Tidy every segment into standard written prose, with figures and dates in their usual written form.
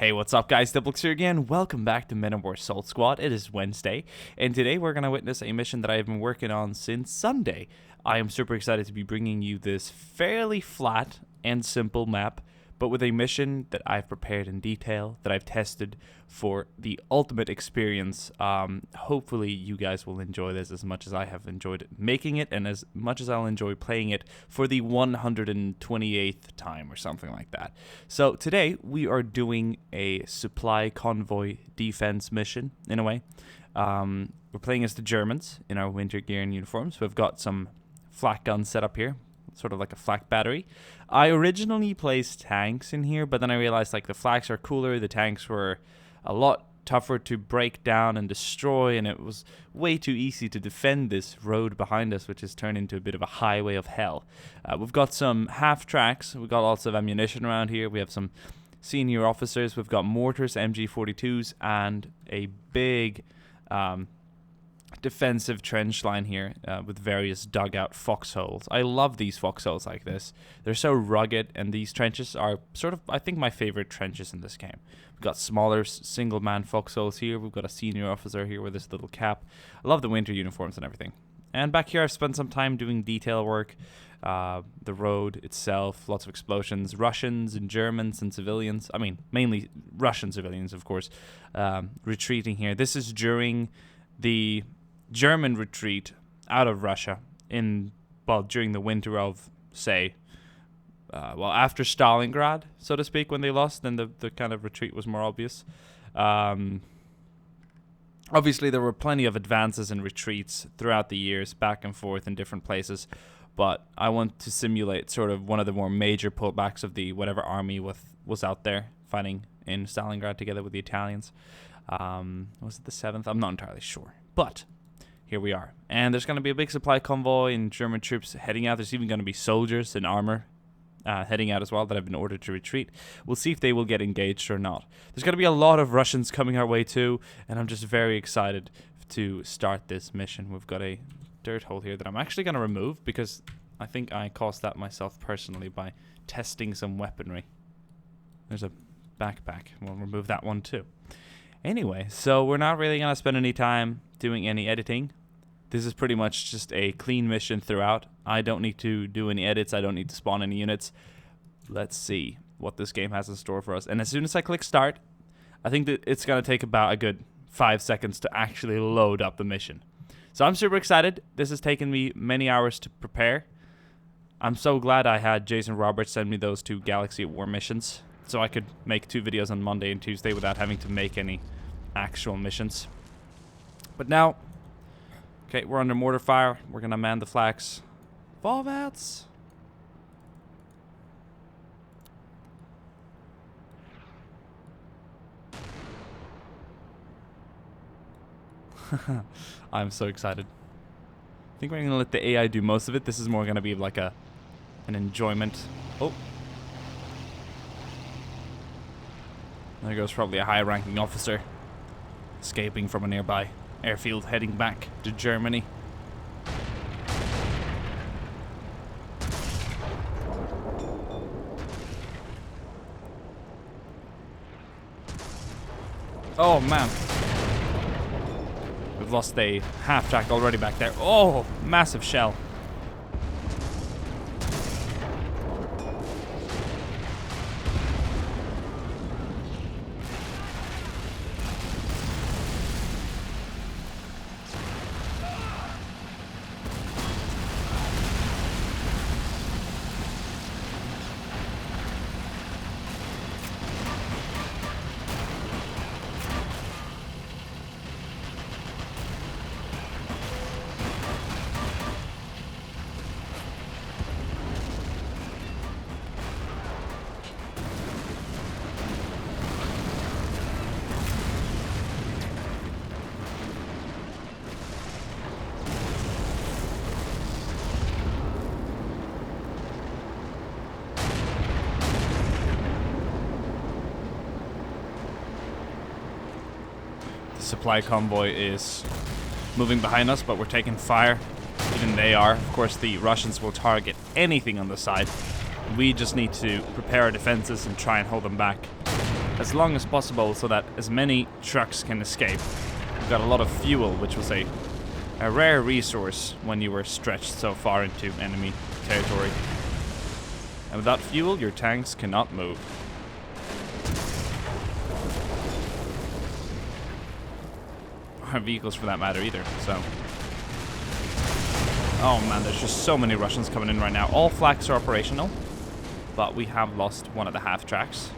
Hey, what's up guys, Diplex here again. Welcome back to Men of War Assault Squad. It is Wednesday, and today we're going to witness a mission that I have been working on since Sunday. I am super excited to be bringing you this fairly flat and simple map, but with a mission that I've prepared in detail, that I've tested for the ultimate experience. Hopefully you guys will enjoy this as much as I have enjoyed making it, and as much as I'll enjoy playing it for the 128th time or something like that. So today we are doing a supply convoy defense mission, in a way. We're playing as the Germans in our winter gear and uniforms. We've got some flak guns set up here, sort of like a flak battery. I originally placed tanks in here, but then I realized like the flaks are cooler, the tanks were a lot tougher to break down and destroy, and it was way too easy to defend this road behind us, which has turned into a bit of a highway of hell. We've got some half tracks, we've got lots of ammunition around here, we have some senior officers, we've got mortars, MG42s, and a big defensive trench line here with various dugout foxholes. I love these foxholes like this. They're so rugged, and these trenches are sort of, I think, my favorite trenches in this game. We've got smaller single-man foxholes here. We've got a senior officer here with this little cap. I love the winter uniforms and everything. And back here I've spent some time doing detail work. The road itself, lots of explosions, Russians and Germans and civilians. I mean, mainly Russian civilians, of course, retreating here. This is during the German retreat out of Russia during the winter of, say, after Stalingrad, so to speak, when they lost, then the kind of retreat was more obvious. Obviously, there were plenty of advances and retreats throughout the years, back and forth in different places, but I want to simulate sort of one of the more major pullbacks of the whatever army was out there fighting in Stalingrad together with the Italians. Was it the 7th? I'm not entirely sure, but here we are. And there's going to be a big supply convoy and German troops heading out. There's even going to be soldiers in armor heading out as well that have been ordered to retreat. We'll see if they will get engaged or not. There's going to be a lot of Russians coming our way too, and I'm just very excited to start this mission. We've got a dirt hole here that I'm actually going to remove because I think I caused that myself personally by testing some weaponry. There's a backpack. We'll remove that one too. Anyway, so we're not really going to spend any time doing any editing. This is pretty much just a clean mission throughout. I don't need to do any edits. I don't need to spawn any units. Let's see what this game has in store for us. And as soon as I click start, I think that it's going to take about a good 5 seconds to actually load up the mission. So I'm super excited. This has taken me many hours to prepare. I'm so glad I had Jason Roberts send me those 2 Galaxy at War missions, so I could make 2 videos on Monday and Tuesday without having to make any actual missions. But now, okay, we're under mortar fire. We're going to man the flags. Vorwärts! I'm so excited. I think we're going to let the AI do most of it. This is more going to be like an enjoyment. Oh. There goes probably a high-ranking officer escaping from a nearby airfield, heading back to Germany. Oh man, we've lost a half track already back there. Oh, massive shell. Supply convoy is moving behind us, but we're taking fire. Even they are. Of course, the Russians will target anything on the side. We just need to prepare our defenses and try and hold them back as long as possible so that as many trucks can escape. We've got a lot of fuel, which was a rare resource when you were stretched so far into enemy territory. And without fuel, your tanks cannot move. Or vehicles for that matter either, so. Oh man, there's just so many Russians coming in right now. All flanks are operational, but we have lost one of the half tracks.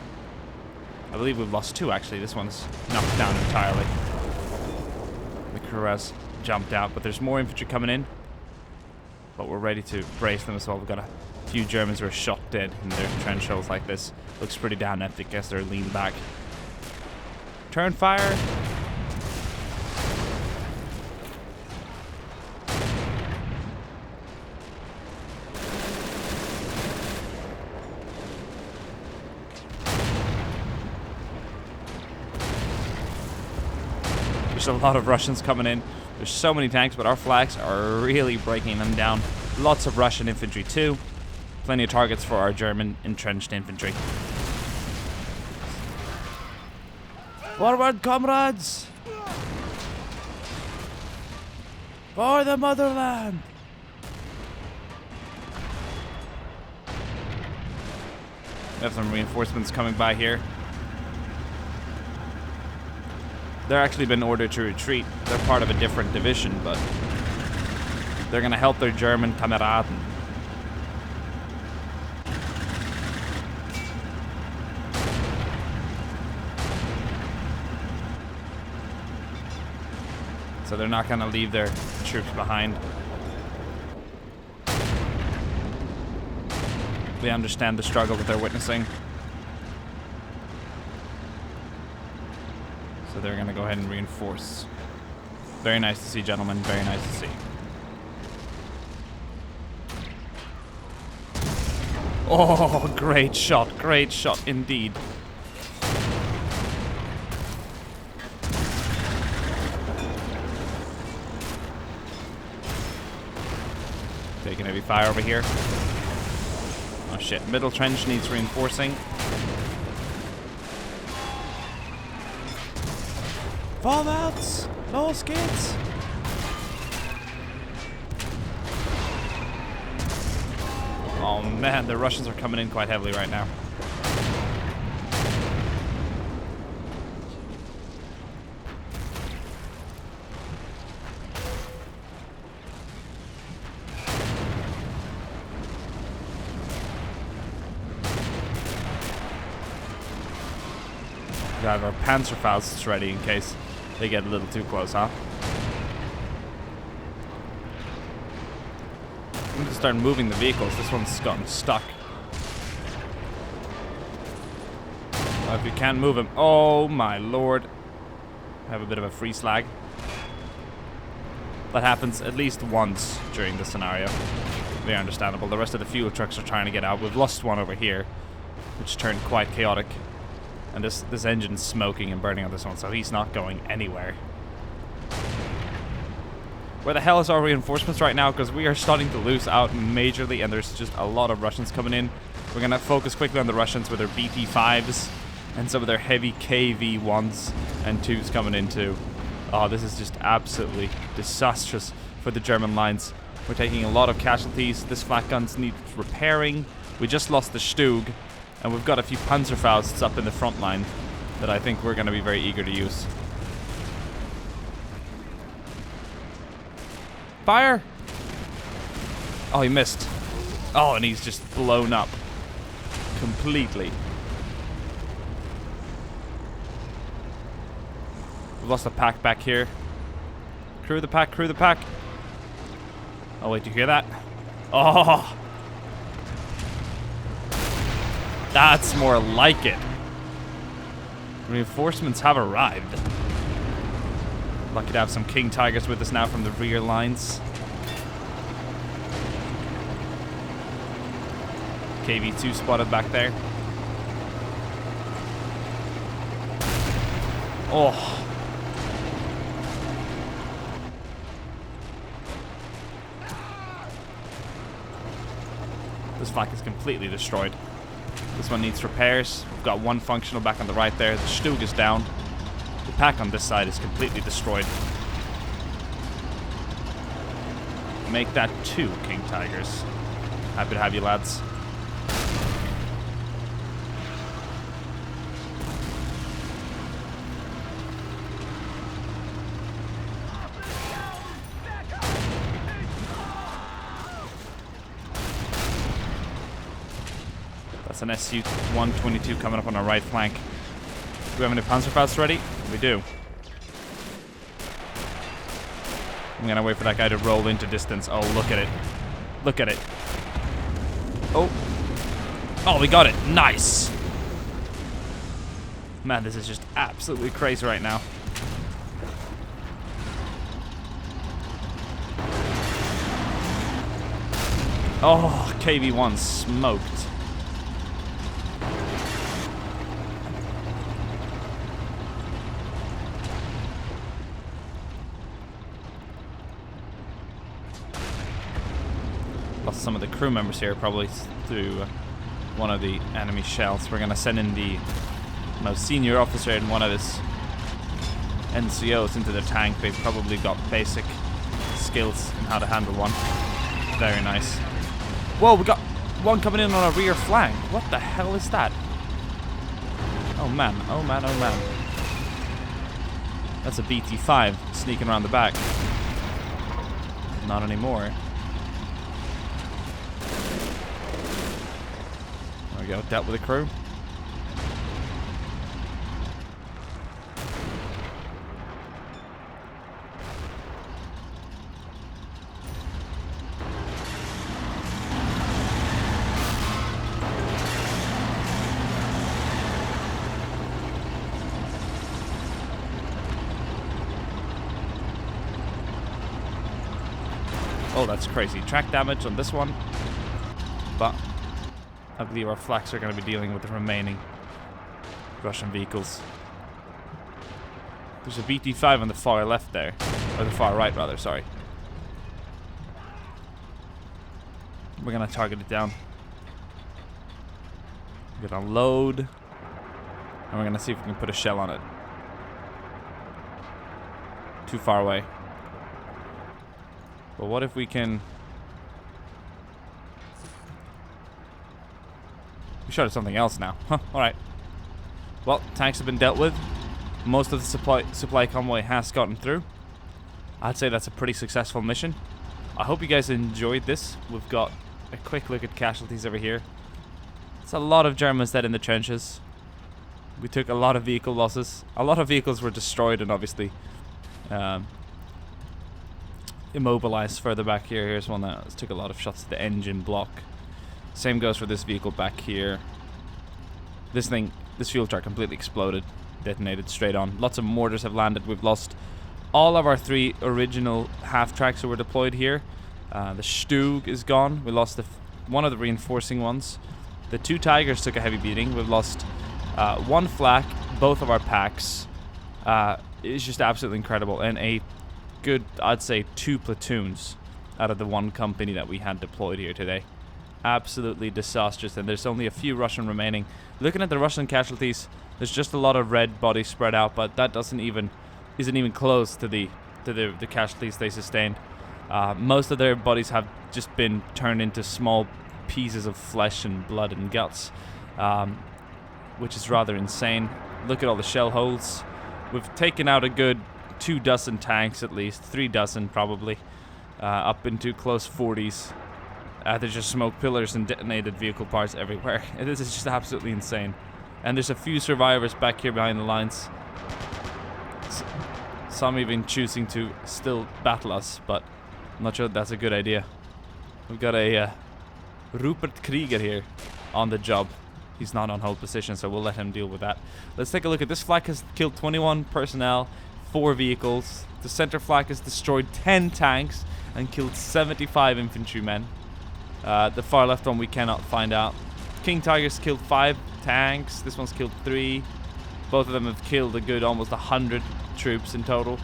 I believe we've lost two actually. This one's knocked down entirely. The crew has jumped out, but there's more infantry coming in. But we're ready to brace them as well. We've got a few Germans who are shot dead in their trench holes like this. Looks pretty damn epic as they're leaned back. Turn fire! There's a lot of Russians coming in. There's so many tanks, but our flags are really breaking them down. Lots of Russian infantry too. Plenty of targets for our German entrenched infantry. Forward, comrades! For the motherland! We have some reinforcements coming by here. They're actually been ordered to retreat. They're part of a different division, but they're going to help their German Kameraden. So they're not going to leave their troops behind. They understand the struggle that they're witnessing. So they're going to go ahead and reinforce. Very nice to see, gentlemen. Very nice to see. Oh, great shot. Great shot indeed. Taking heavy fire over here. Oh shit. Middle trench needs reinforcing. Fallouts! No skids! Oh man, the Russians are coming in quite heavily right now. We have our Panzerfausts ready in case they get a little too close, huh? I'm going to start moving the vehicles. This one's gotten stuck. If you can't move him... Oh my lord. I have a bit of a free slag. That happens at least once during this scenario. Very understandable. The rest of the fuel trucks are trying to get out. We've lost one over here, which turned quite chaotic. And this engine's smoking and burning on this one, so he's not going anywhere. Where the hell is our reinforcements right now? Because we are starting to lose out majorly, and there's just a lot of Russians coming in. We're going to focus quickly on the Russians with their BT-5s and some of their heavy KV-1s and 2s coming in too. Oh, this is just absolutely disastrous for the German lines. We're taking a lot of casualties. This flak guns needs repairing. We just lost the Stug. And we've got a few Panzerfausts up in the front line that I think we're going to be very eager to use. Fire! Oh, he missed. Oh, and he's just blown up. Completely. We've lost a pack back here. Crew the pack, crew the pack. Oh, wait, do you hear that? Oh! That's more like it. Reinforcements have arrived. Lucky to have some King Tigers with us now from the rear lines. KV-2 spotted back there. Oh. This flak is completely destroyed. This one needs repairs. We've got one functional back on the right there. The Stug is down. The pack on this side is completely destroyed. Make that 2 King Tigers. Happy to have you, lads. That's an SU-122 coming up on our right flank. Do we have any Panzerfaust ready? We do. I'm gonna wait for that guy to roll into distance. Oh, look at it. Look at it. Oh. Oh, we got it. Nice. Man, this is just absolutely crazy right now. Oh, KV-1 smoked. Lost some of the crew members here, probably through one of the enemy shells. We're gonna send in the most senior officer and one of his NCOs into the tank. They've probably got basic skills in how to handle one. Very nice. Whoa, we got one coming in on our rear flank. What the hell is that? Oh man, oh man, oh man. That's a BT-5 sneaking around the back. Not anymore. There we go, dealt with the crew. Oh, that's crazy. Track damage on this one. But I believe our flaks are going to be dealing with the remaining Russian vehicles. There's a BT-5 on the far left there. Or the far right, rather, sorry. We're going to target it down. We're going to load. And we're going to see if we can put a shell on it. Too far away. But what if we can... We shot at something else now. Huh, alright. Well, tanks have been dealt with. Most of the supply convoy has gotten through. I'd say that's a pretty successful mission. I hope you guys enjoyed this. We've got a quick look at casualties over here. It's a lot of Germans dead in the trenches. We took a lot of vehicle losses. A lot of vehicles were destroyed and obviously... immobilized further back here. Here's one that took a lot of shots to the engine block. Same goes for this vehicle back here. This fuel truck completely exploded, detonated straight on. Lots of mortars have landed. We've lost all of our 3 original half tracks that were deployed here. The Stug is gone. We lost one of the reinforcing ones. The 2 Tigers took a heavy beating. We've lost 1 flak, both of our packs. It's just absolutely incredible, and a good, I'd say, 2 platoons out of the 1 company that we had deployed here today. Absolutely disastrous, and there's only a few Russian remaining. Looking at the Russian casualties, there's just a lot of red bodies spread out, but that isn't even close to the casualties they sustained. Most of their bodies have just been turned into small pieces of flesh and blood and guts, which is rather insane. Look at all the shell holes. We've taken out a good 2 dozen tanks, at least 3 dozen probably, up into close 40s. There's just smoke pillars and detonated vehicle parts everywhere. This is just absolutely insane. And there's a few survivors back here behind the lines. Some even choosing to still battle us, but I'm not sure that's a good idea. We've got a Rupert Krieger here on the job. He's not on hold position, so we'll let him deal with that. Let's take a look at this flak. Has killed 21 personnel, 4 vehicles. The center flak has destroyed 10 tanks and killed 75 infantrymen. The far left one we cannot find out. King Tigers killed 5 tanks. This one's killed 3. Both of them have killed a good almost 100 troops in total.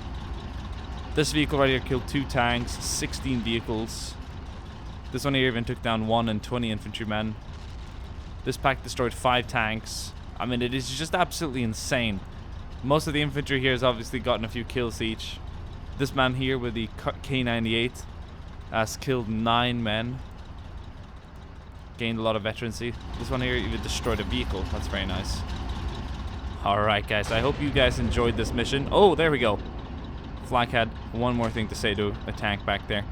This vehicle right here killed 2 tanks, 16 vehicles. This one here even took down 1 and 20 infantrymen. This pack destroyed 5 tanks. I mean, it is just absolutely insane. Most of the infantry here has obviously gotten a few kills each. This man here with the K98 has killed 9 men. Gained a lot of veterancy. This one here even destroyed a vehicle. That's very nice. Alright guys, I hope you guys enjoyed this mission. Oh, there we go. Flag had one more thing to say to a tank back there.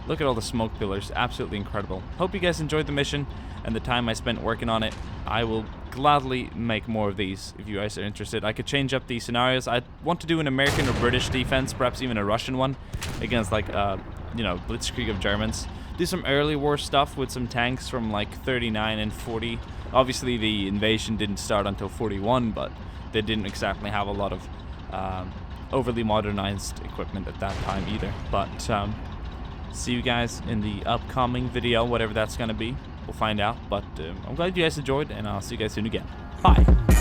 Look at all the smoke pillars. Absolutely incredible. Hope you guys enjoyed the mission and the time I spent working on it. I will gladly make more of these if you guys are interested. I could change up the scenarios. I want to do an American or British defense, perhaps even a Russian one, against like you know, blitzkrieg of Germans. Do some early war stuff with some tanks from like 39 and 40. Obviously the invasion didn't start until 41, but they didn't exactly have a lot of overly modernized equipment at that time either. But see you guys in the upcoming video, whatever that's gonna be. We'll find out, but I'm glad you guys enjoyed, and I'll see you guys soon again. Bye.